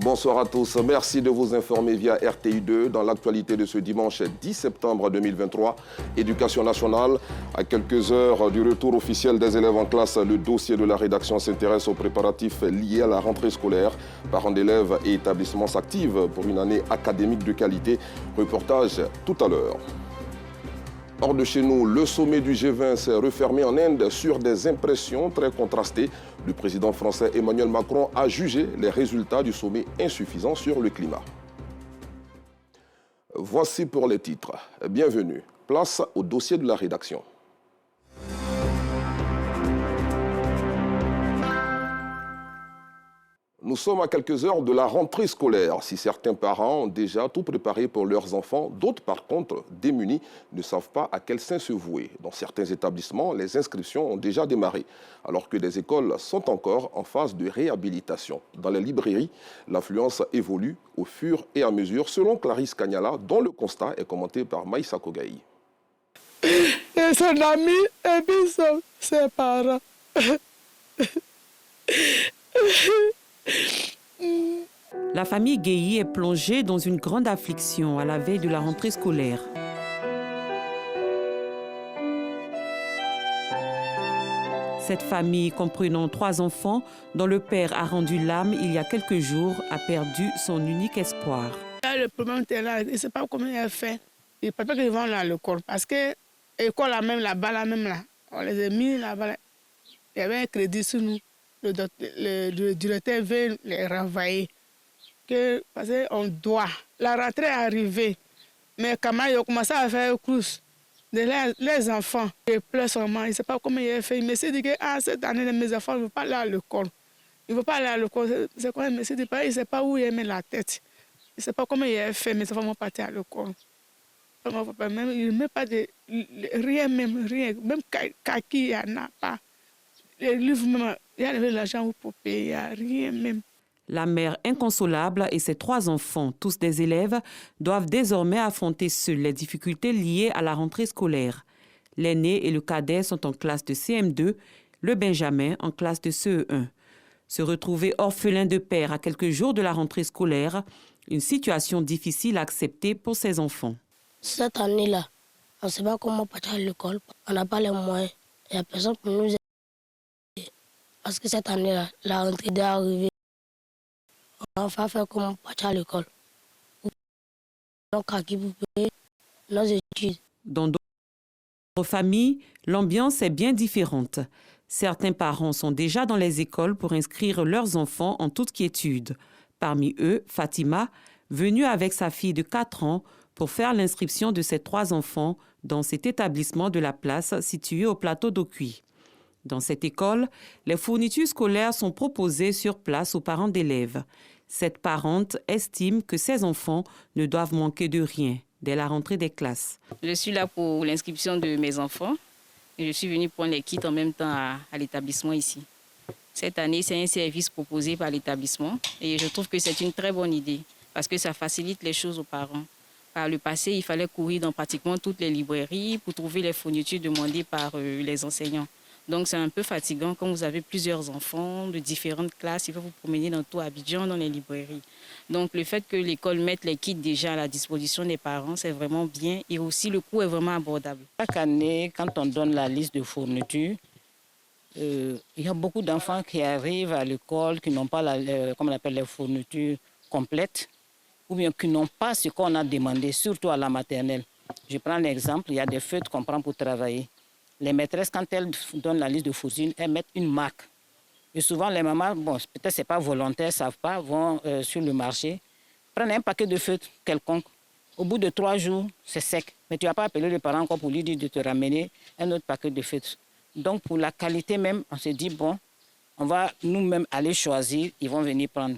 Bonsoir à tous. Merci de vous informer via RTI2 dans l'actualité de ce dimanche 10 septembre 2023. Éducation nationale. À quelques heures du retour officiel des élèves en classe, le dossier de la rédaction s'intéresse aux préparatifs liés à la rentrée scolaire. Parents d'élèves et établissements s'activent pour une année académique de qualité. Reportage tout à l'heure. Hors de chez nous, le sommet du G20 s'est refermé en Inde sur des impressions très contrastées. Le président français Emmanuel Macron a jugé les résultats du sommet insuffisants sur le climat. Voici pour les titres. Bienvenue. Place au dossier de la rédaction. Nous sommes à quelques heures de la rentrée scolaire. Si certains parents ont déjà tout préparé pour leurs enfants, d'autres par contre, démunis, ne savent pas à quel sein se vouer. Dans certains établissements, les inscriptions ont déjà démarré, alors que les écoles sont encore en phase de réhabilitation. Dans les librairies, l'affluence évolue au fur et à mesure, selon Clarisse Kanyala, dont le constat est commenté par Maïssa Kogaï. Et son ami et puis ses parents. La famille Guéhi est plongée dans une grande affliction à la veille de la rentrée scolaire. Cette famille, comprenant 3 enfants, dont le père a rendu l'âme il y a quelques jours, a perdu son unique espoir. Le problème était là, il ne sait pas comment il a fait. Il ne peut pas qu'ils vont à l'école parce que l'école là-bas, on les a mis là-bas. Il y avait un crédit sur nous. Le directeur veut les renvoyer. Parce qu'on doit. La rentrée est arrivée. Mais quand ils ont commencé à faire une course, les enfants, ils pleurent seulement. Ils ne savent pas comment ils ont fait. Mais c'est dit que cette année, mes enfants ne vont pas aller à l'école. Ils ne vont pas aller à l'école. C'est quoi? Mais c'est dit il ne sait pas où il met la tête. Il ne sait pas comment il a fait. Mes enfants vont partir à l'école. Même, il ne met pas de rien, même rien. Même kaki, il n'y en a pas. Les livres, même, il y a l'argent pour payer, il n'y a rien même. La mère inconsolable et ses 3 enfants, tous des élèves, doivent désormais affronter seuls les difficultés liées à la rentrée scolaire. L'aîné et le cadet sont en classe de CM2, le Benjamin en classe de CE1. Se retrouver orphelin de père à quelques jours de la rentrée scolaire, une situation difficile à accepter pour ces enfants. Cette année-là, on ne sait pas comment partir à l'école, on n'a pas les moyens, il n'y a personne pour nous aider. Parce que cette année-là, la rentrée est arrivée. On va faire comment partir à l'école. Donc, à qui vous payez nos études. Dans d'autres familles, l'ambiance est bien différente. Certains parents sont déjà dans les écoles pour inscrire leurs enfants en toute quiétude. Parmi eux, Fatima, venue avec sa fille de 4 ans pour faire l'inscription de ses 3 enfants dans cet établissement de la place situé au plateau d'Okuy. Dans cette école, les fournitures scolaires sont proposées sur place aux parents d'élèves. Cette parente estime que ses enfants ne doivent manquer de rien dès la rentrée des classes. Je suis là pour l'inscription de mes enfants et je suis venue prendre les kits en même temps à l'établissement ici. Cette année, c'est un service proposé par l'établissement et je trouve que c'est une très bonne idée parce que ça facilite les choses aux parents. Par le passé, il fallait courir dans pratiquement toutes les librairies pour trouver les fournitures demandées par les enseignants. Donc c'est un peu fatigant quand vous avez plusieurs enfants de différentes classes. Il faut vous promener dans tout Abidjan, dans les librairies. Donc le fait que l'école mette les kits déjà à la disposition des parents, c'est vraiment bien. Et aussi le coût est vraiment abordable. Chaque année, quand on donne la liste de fournitures, il y a beaucoup d'enfants qui arrivent à l'école, qui n'ont pas comme on appelle, les fournitures complètes, ou bien qui n'ont pas ce qu'on a demandé, surtout à la maternelle. Je prends l'exemple, il y a des feutres qu'on prend pour travailler. Les maîtresses, quand elles donnent la liste de fournitures, elles mettent une marque. Et souvent, les mamans, bon, peut-être ce n'est pas volontaire, ne savent pas, vont sur le marché, prennent un paquet de feutres quelconque. Au bout de 3 jours, c'est sec. Mais tu n'as pas appelé le parent encore pour lui dire de te ramener un autre paquet de feutres. Donc, pour la qualité même, on se dit, bon, on va nous-mêmes aller choisir, ils vont venir prendre.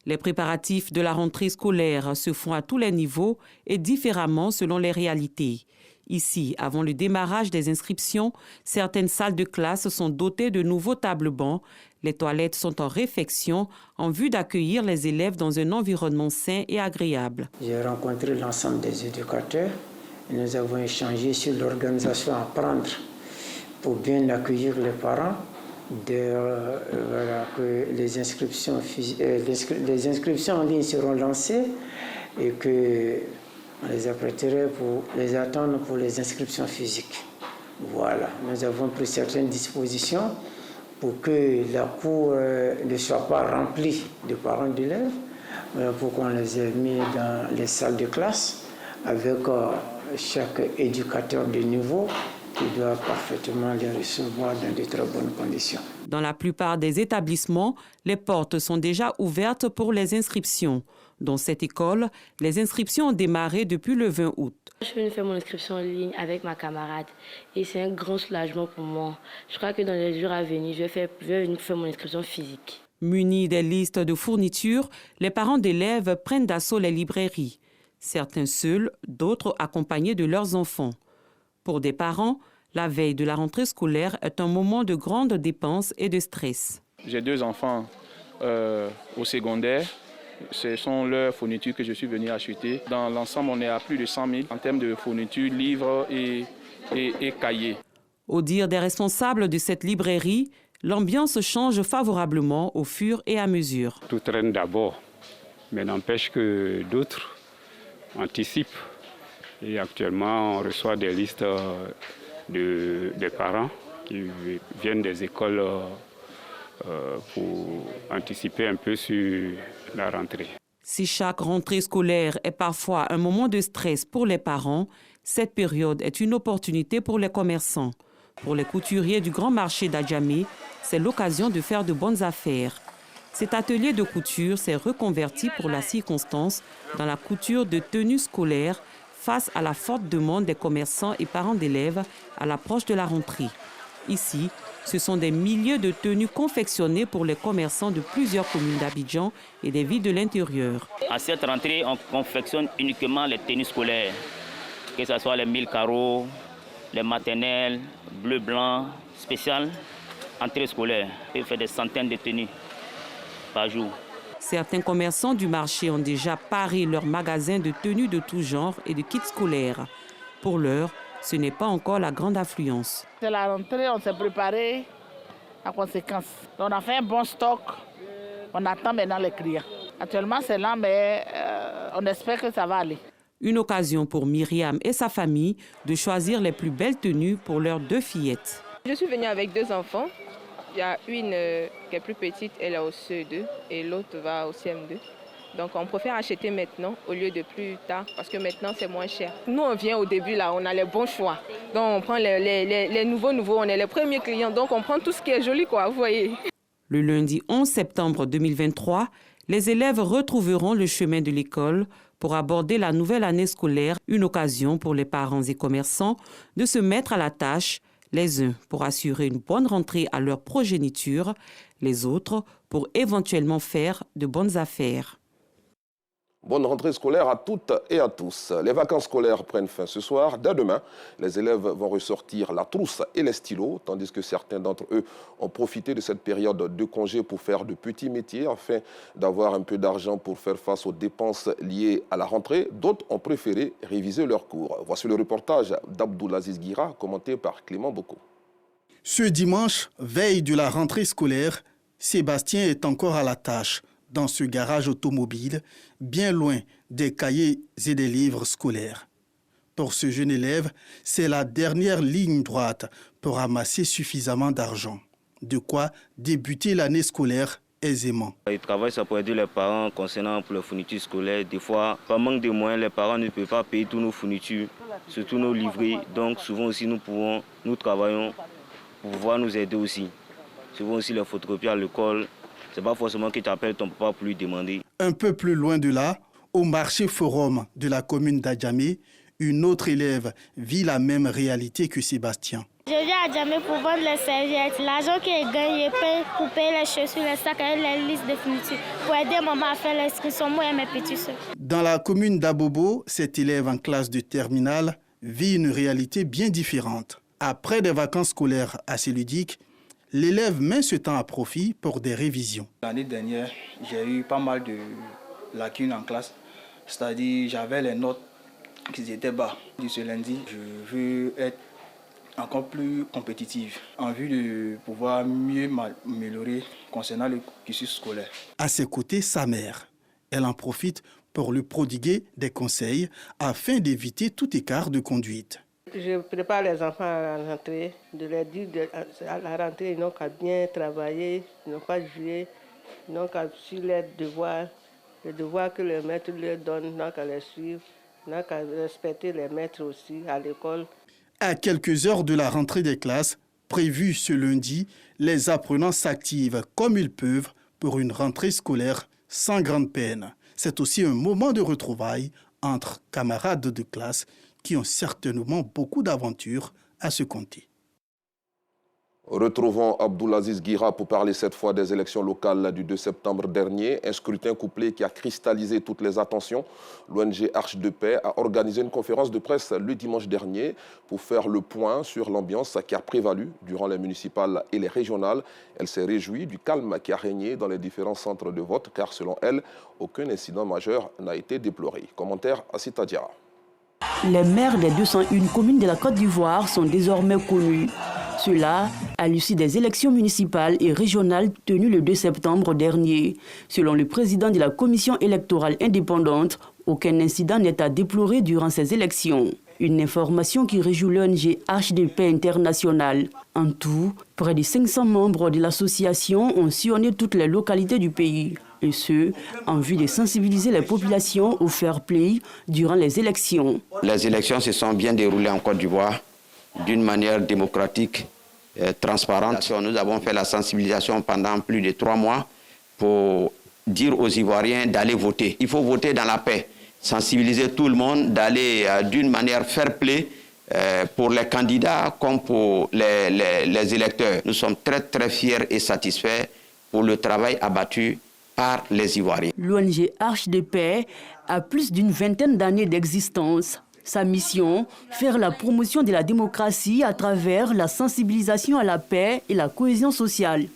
Les préparatifs de la rentrée scolaire se font à tous les niveaux et différemment selon les réalités. Ici, avant le démarrage des inscriptions, certaines salles de classe sont dotées de nouveaux tables-bancs. Les toilettes sont en réfection en vue d'accueillir les élèves dans un environnement sain et agréable. J'ai rencontré l'ensemble des éducateurs et nous avons échangé sur l'organisation à prendre pour bien accueillir les parents Voilà, que les inscriptions en ligne seront lancées et qu'on les apprêterait pour les attendre pour les inscriptions physiques. Voilà, nous avons pris certaines dispositions pour que la cour ne soit pas remplie de parents d'élèves, pour qu'on les ait mis dans les salles de classe avec chaque éducateur de niveau qui doit parfaitement les recevoir dans de très bonnes conditions. Dans la plupart des établissements, les portes sont déjà ouvertes pour les inscriptions. Dans cette école, les inscriptions ont démarré depuis le 20 août. Je suis venue faire mon inscription en ligne avec ma camarade et c'est un grand soulagement pour moi. Je crois que dans les jours à venir, je vais venir faire mon inscription physique. Munis des listes de fournitures, les parents d'élèves prennent d'assaut les librairies. Certains seuls, d'autres accompagnés de leurs enfants. Pour des parents, la veille de la rentrée scolaire est un moment de grande dépense et de stress. J'ai 2 enfants au secondaire. Ce sont leurs fournitures que je suis venu acheter. Dans l'ensemble, on est à plus de 100 000 en termes de fournitures, livres et cahiers. Au dire des responsables de cette librairie, l'ambiance change favorablement au fur et à mesure. Tout traîne d'abord, mais n'empêche que d'autres anticipent. Et actuellement, on reçoit des listes des parents qui viennent des écoles pour anticiper un peu sur la rentrée. Si chaque rentrée scolaire est parfois un moment de stress pour les parents, cette période est une opportunité pour les commerçants. Pour les couturiers du grand marché d'Adjamé, c'est l'occasion de faire de bonnes affaires. Cet atelier de couture s'est reconverti pour la circonstance dans la couture de tenues scolaires face à la forte demande des commerçants et parents d'élèves à l'approche de la rentrée. Ici, ce sont des milliers de tenues confectionnées pour les commerçants de plusieurs communes d'Abidjan et des villes de l'intérieur. À cette rentrée, on confectionne uniquement les tenues scolaires, que ce soit les 1000 carreaux, les maternelles, bleu-blanc, spéciales, entrée scolaire. On fait des centaines de tenues par jour. Certains commerçants du marché ont déjà paré leurs magasins de tenues de tout genre et de kits scolaires. Pour l'heure, ce n'est pas encore la grande affluence. C'est la rentrée, on s'est préparé en conséquence. On a fait un bon stock. On attend maintenant les clients. Actuellement, c'est lent, mais on espère que ça va aller. Une occasion pour Myriam et sa famille de choisir les plus belles tenues pour leurs 2 fillettes. Je suis venue avec 2 enfants. Il y a une qui est plus petite, elle est au CE2 et l'autre va au CM2. Donc on préfère acheter maintenant au lieu de plus tard parce que maintenant c'est moins cher. Nous on vient au début là, on a les bons choix. Donc on prend les nouveaux, on est les premiers clients. Donc on prend tout ce qui est joli quoi, vous voyez. Le lundi 11 septembre 2023, les élèves retrouveront le chemin de l'école pour aborder la nouvelle année scolaire, une occasion pour les parents et commerçants de se mettre à la tâche, les uns pour assurer une bonne rentrée à leur progéniture, les autres pour éventuellement faire de bonnes affaires. Bonne rentrée scolaire à toutes et à tous. Les vacances scolaires prennent fin ce soir. Dès demain, les élèves vont ressortir la trousse et les stylos, tandis que certains d'entre eux ont profité de cette période de congé pour faire de petits métiers afin d'avoir un peu d'argent pour faire face aux dépenses liées à la rentrée. D'autres ont préféré réviser leurs cours. Voici le reportage d'Abdoulaziz Guira, commenté par Clément Boko. Ce dimanche, veille de la rentrée scolaire, Sébastien est encore à la tâche dans ce garage automobile, bien loin des cahiers et des livres scolaires. Pour ce jeune élève, c'est la dernière ligne droite pour amasser suffisamment d'argent. De quoi débuter l'année scolaire aisément. Ils travaillent ça pour aider les parents concernant pour les fournitures scolaires. Des fois, par manque de moyens, les parents ne peuvent pas payer toutes nos fournitures, surtout nos livrets. Donc souvent aussi nous travaillons pour pouvoir nous aider aussi. Souvent aussi les photocopies à l'école. C'est pas forcément que tu appelles ton papa pour lui demander. Un peu plus loin de là, au marché forum de la commune d'Adjamé, une autre élève vit la même réalité que Sébastien. Je viens à Adjamé pour vendre les serviettes. L'argent que je gagne, je paye pour payer les chaussures, les sacs et les listes de fournitures pour aider maman à faire l'inscription, moi et mes petits soeurs. Dans la commune d'Abobo, cet élève en classe de terminale vit une réalité bien différente. Après des vacances scolaires assez ludiques, l'élève met ce temps à profit pour des révisions. L'année dernière, j'ai eu pas mal de lacunes en classe. C'est-à-dire j'avais les notes qui étaient bas. Ce lundi, je veux être encore plus compétitive en vue de pouvoir mieux m'améliorer concernant le cursus scolaire. À ses côtés, sa mère. Elle en profite pour lui prodiguer des conseils afin d'éviter tout écart de conduite. Je prépare les enfants à la rentrée, de leur dire à la rentrée, ils n'ont qu'à bien travailler, ils n'ont pas joué, ils n'ont qu'à suivre leurs devoirs, les devoirs que le maître leur donne, ils n'ont qu'à les suivre, ils n'ont qu'à respecter les maîtres aussi à l'école. À quelques heures de la rentrée des classes, prévue ce lundi, les apprenants s'activent comme ils peuvent pour une rentrée scolaire sans grande peine. C'est aussi un moment de retrouvailles entre camarades de classe qui ont certainement beaucoup d'aventures à se conter. Retrouvons Abdoulaziz Guira pour parler cette fois des élections locales du 2 septembre dernier. Un scrutin couplé qui a cristallisé toutes les attentions. L'ONG Arche de Paix a organisé une conférence de presse le dimanche dernier pour faire le point sur l'ambiance qui a prévalu durant les municipales et les régionales. Elle s'est réjouie du calme qui a régné dans les différents centres de vote car selon elle, aucun incident majeur n'a été déploré. Commentaire à Sita Diarra. Les maires des 201 communes de la Côte d'Ivoire sont désormais connus. Cela à l'issue des élections municipales et régionales tenues le 2 septembre dernier. Selon le président de la commission électorale indépendante, aucun incident n'est à déplorer durant ces élections. Une information qui réjouit l'ONG Arche de Paix internationale. En tout, près de 500 membres de l'association ont sillonné toutes les localités du pays. Et ce, en vue de sensibiliser les populations au fair play durant les élections. Les élections se sont bien déroulées en Côte d'Ivoire d'une manière démocratique, transparente. Nous avons fait la sensibilisation pendant plus de 3 mois pour dire aux Ivoiriens d'aller voter. Il faut voter dans la paix, sensibiliser tout le monde, d'aller d'une manière fair play pour les candidats comme pour les électeurs. Nous sommes très fiers et satisfaits pour le travail abattu par les Ivoiriens. L'ONG Arche de Paix a plus d'une vingtaine d'années d'existence. Sa mission, faire la promotion de la démocratie à travers la sensibilisation à la paix et la cohésion sociale.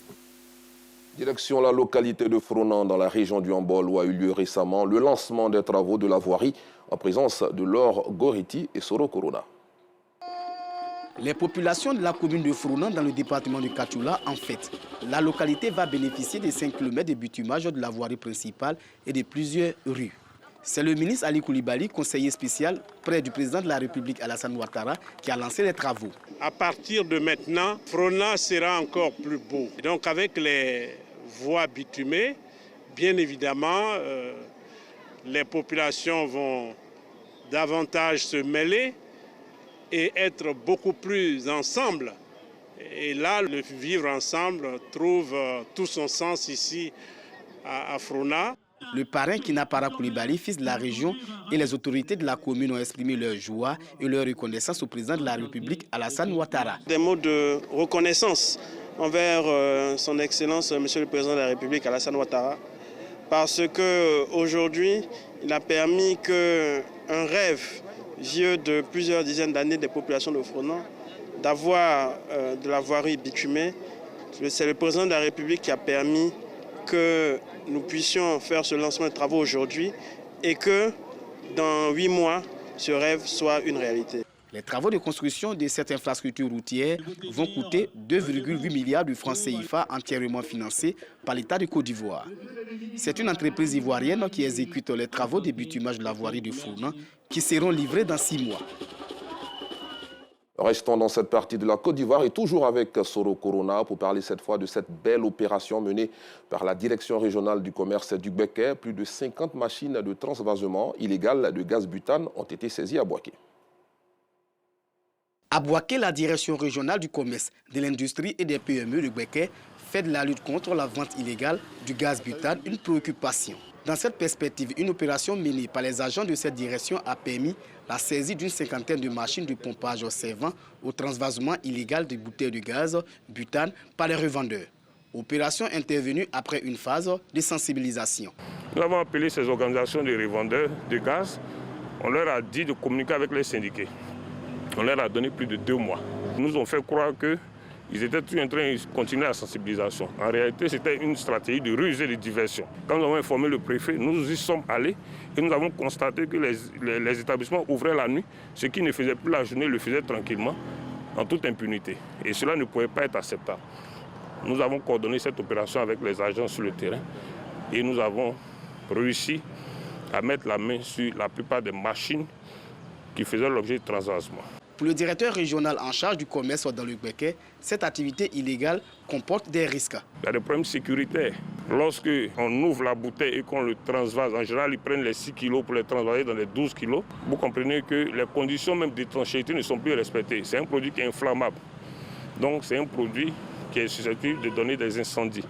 Direction la localité de Fronan dans la région du Hambol où a eu lieu récemment le lancement des travaux de la voirie en présence de Laure Goriti et Soro Corona. Les populations de la commune de Fronan dans le département de Katoula en fête. La localité va bénéficier de 5 km de bitumage de la voirie principale et de plusieurs rues. C'est le ministre Ali Koulibaly, conseiller spécial près du président de la République Alassane Ouattara, qui a lancé les travaux. À partir de maintenant, Fronan sera encore plus beau. Donc avec les voies bitumées, bien évidemment, les populations vont davantage se mêler et être beaucoup plus ensemble. Et là, le vivre ensemble trouve tout son sens ici à Fronan. Le parrain Kinapara Koulibaly, fils de la région, et les autorités de la commune ont exprimé leur joie et leur reconnaissance au président de la République, Alassane Ouattara. Des mots de reconnaissance envers son Excellence, Monsieur le Président de la République, Alassane Ouattara, parce qu'aujourd'hui, il a permis qu'un rêve vieux de plusieurs dizaines d'années des populations de Fronan, d'avoir de la voirie bitumée, c'est le Président de la République qui a permis que nous puissions faire ce lancement de travaux aujourd'hui et que dans 8 mois, ce rêve soit une réalité. Les travaux de construction de cette infrastructure routière vont coûter 2,8 milliards de francs CFA entièrement financés par l'État de Côte d'Ivoire. C'est une entreprise ivoirienne qui exécute les travaux de bitumage de la voirie de Fronan qui seront livrés dans 6 mois. Restons dans cette partie de la Côte d'Ivoire et toujours avec Soro Corona pour parler cette fois de cette belle opération menée par la direction régionale du commerce du Béquet. Plus de 50 machines de transvasement illégales de gaz butane ont été saisies à Boaké. À Boaké, la direction régionale du commerce, de l'industrie et des PME de Béquet fait de la lutte contre la vente illégale du gaz butane une préoccupation. Dans cette perspective, une opération menée par les agents de cette direction a permis la saisie d'une 50aine de machines de pompage servant au transvasement illégal de bouteilles de gaz butane par les revendeurs. Opération intervenue après une phase de sensibilisation. Nous avons appelé ces organisations de revendeurs de gaz. On leur a dit de communiquer avec les syndiqués. On leur a donné plus de 2 mois. Ils nous ont fait croire qu'ils étaient tout en train de continuer la sensibilisation. En réalité, c'était une stratégie de ruse et de diversion. Quand nous avons informé le préfet, nous y sommes allés et nous avons constaté que les établissements ouvraient la nuit. Ceux qui ne faisaient plus la journée le faisaient tranquillement. en toute impunité. Et cela ne pouvait pas être acceptable. Nous avons coordonné cette opération avec les agents sur le terrain et nous avons réussi à mettre la main sur la plupart des machines qui faisaient l'objet de transvasement. Pour le directeur régional en charge du commerce dans le Gbeke, cette activité illégale comporte des risques. Il y a des problèmes sécuritaires. Lorsqu'on ouvre la bouteille et qu'on le transvase, en général, ils prennent les 6 kilos pour les transvaser dans les 12 kilos. Vous comprenez que les conditions même d'étanchéité ne sont plus respectées. C'est un produit qui est inflammable. Donc c'est un produit qui est susceptible de donner des incendies.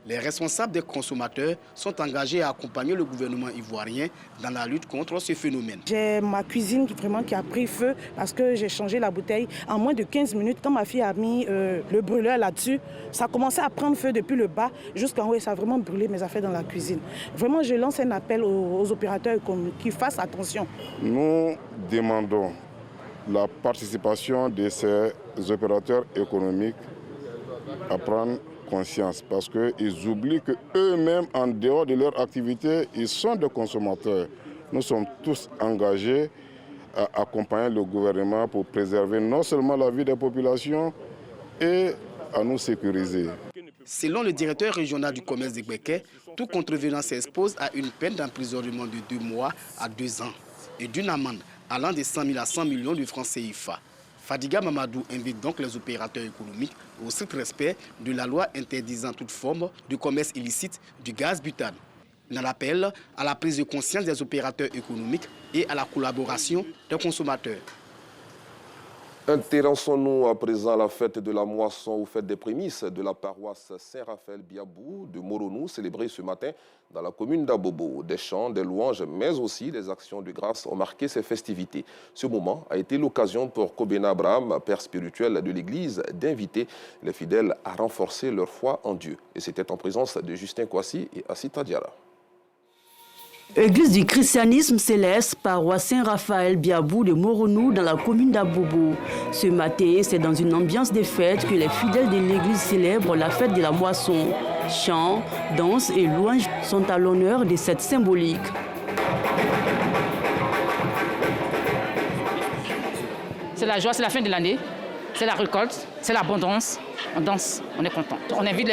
Les responsables des consommateurs sont engagés à accompagner le gouvernement ivoirien dans la lutte contre ce phénomène. J'ai ma cuisine qui a pris feu parce que j'ai changé la bouteille. En moins de 15 minutes, quand ma fille a mis le brûleur là-dessus, ça a commencé à prendre feu depuis le bas jusqu'en haut et ça a vraiment brûlé mes affaires dans la cuisine. Vraiment, je lance un appel aux opérateurs économiques qui fassent attention. Nous demandons la participation de ces opérateurs économiques à prendre conscience parce qu'ils oublient qu'eux-mêmes, en dehors de leur activité, ils sont des consommateurs. Nous sommes tous engagés à accompagner le gouvernement pour préserver non seulement la vie des populations et à nous sécuriser. Selon le directeur régional du commerce de Gbeke, tout contrevenant s'expose à une peine d'emprisonnement de 2 mois à 2 ans et d'une amende allant de 100 000 à 100 millions de francs CFA. Fadiga Mamadou invite donc les opérateurs économiques au strict respect de la loi interdisant toute forme de commerce illicite du gaz butane. Il en appelle à la prise de conscience des opérateurs économiques et à la collaboration des consommateurs. Intéressons-nous à présent à la fête de la moisson ou fête des prémices de la paroisse Saint-Raphaël-Biabou de Moronou, célébrée ce matin dans la commune d'Abobo. Des chants, des louanges, mais aussi des actions de grâce ont marqué ces festivités. Ce moment a été l'occasion pour Kobena Abraham, père spirituel de l'Église, d'inviter les fidèles à renforcer leur foi en Dieu. Et c'était en présence de Justin Kouassi et Assita Diara. Église du christianisme céleste, paroisse Saint-Raphaël-Biabou de Moronou dans la commune d'Abobo. Ce matin, c'est dans une ambiance de fête que les fidèles de l'église célèbrent la fête de la moisson. Chants, danses et louanges sont à l'honneur de cette symbolique. C'est la joie, c'est la fin de l'année, c'est la récolte, c'est l'abondance. On danse, on est content. On invite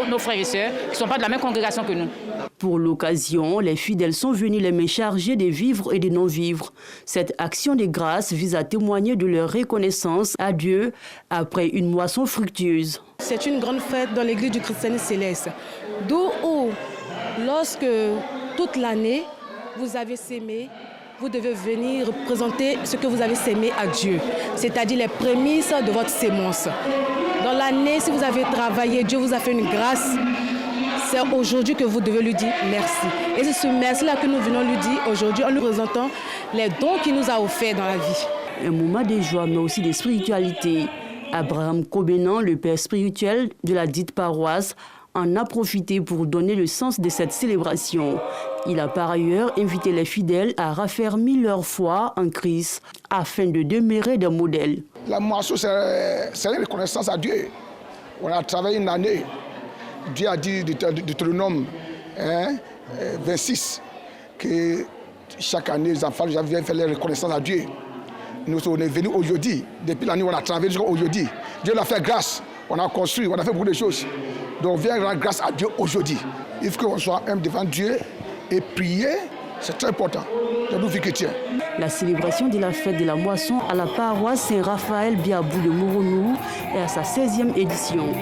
nos frères et sœurs qui ne sont pas de la même congrégation que nous. Pour l'occasion, les fidèles sont venus les mains chargées de vivres et de non-vivres. Cette action de grâce vise à témoigner de leur reconnaissance à Dieu après une moisson fructueuse. C'est une grande fête dans l'église du christianisme céleste. D'où, lorsque toute l'année, vous avez sémé, vous devez venir présenter ce que vous avez sémé à Dieu, c'est-à-dire les prémices de votre sémence. Dans l'année, si vous avez travaillé, Dieu vous a fait une grâce. C'est aujourd'hui que vous devez lui dire merci. Et c'est ce merci-là que nous venons lui dire aujourd'hui en lui présentant les dons qu'il nous a offerts dans la vie. Un moment de joie, mais aussi de spiritualité. Abraham Kobenan, le père spirituel de la dite paroisse, en a profité pour donner le sens de cette célébration. Il a par ailleurs invité les fidèles à raffermir leur foi en Christ afin de demeurer des modèles. La moisson, c'est une reconnaissance à Dieu. On a travaillé une année. Dieu a dit de Deutéronome 26 que chaque année, les enfants viennent faire la reconnaissance à Dieu. Nous sommes venus aujourd'hui. Depuis l'année où on a travaillé jusqu'à aujourd'hui. Dieu l'a fait grâce. On a construit, on a fait beaucoup de choses. Donc viens rendre grâce à Dieu aujourd'hui. Il faut qu'on soit humble devant Dieu et prier. C'est très important. C'est nous qui tient. La célébration de la fête de la moisson à la paroisse Saint-Raphaël-Biabou de Moronou est à sa 16e édition.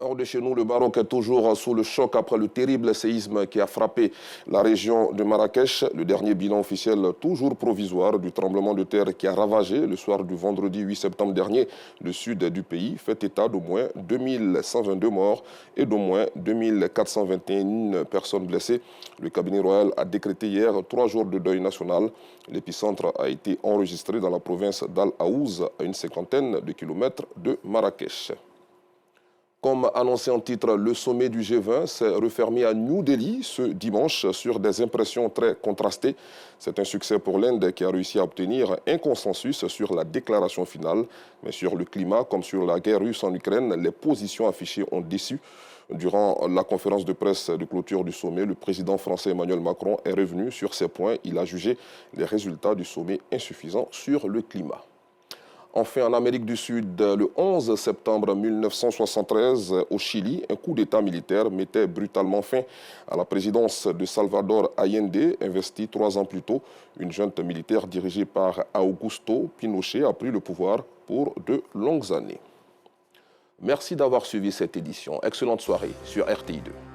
Hors de chez nous, le Maroc est toujours sous le choc après le terrible séisme qui a frappé la région de Marrakech. Le dernier bilan officiel, toujours provisoire, du tremblement de terre qui a ravagé le soir du vendredi 8 septembre dernier le sud du pays fait état d'au moins 2122 morts et d'au moins 2421 personnes blessées. Le cabinet royal a décrété hier 3 jours de deuil national. L'épicentre a été enregistré dans la province d'Al Aouz, à une 50aine de kilomètres de Marrakech. Comme annoncé en titre, le sommet du G20 s'est refermé à New Delhi ce dimanche sur des impressions très contrastées. C'est un succès pour l'Inde qui a réussi à obtenir un consensus sur la déclaration finale. Mais sur le climat, comme sur la guerre russe en Ukraine, les positions affichées ont déçu. Durant la conférence de presse de clôture du sommet, le président français Emmanuel Macron est revenu sur ces points. Il a jugé les résultats du sommet insuffisants sur le climat. Enfin, en Amérique du Sud, le 11 septembre 1973, au Chili, un coup d'État militaire mettait brutalement fin à la présidence de Salvador Allende, investi 3 ans plus tôt. Une junte militaire dirigée par Augusto Pinochet a pris le pouvoir pour de longues années. Merci d'avoir suivi cette édition. Excellente soirée sur RTI2.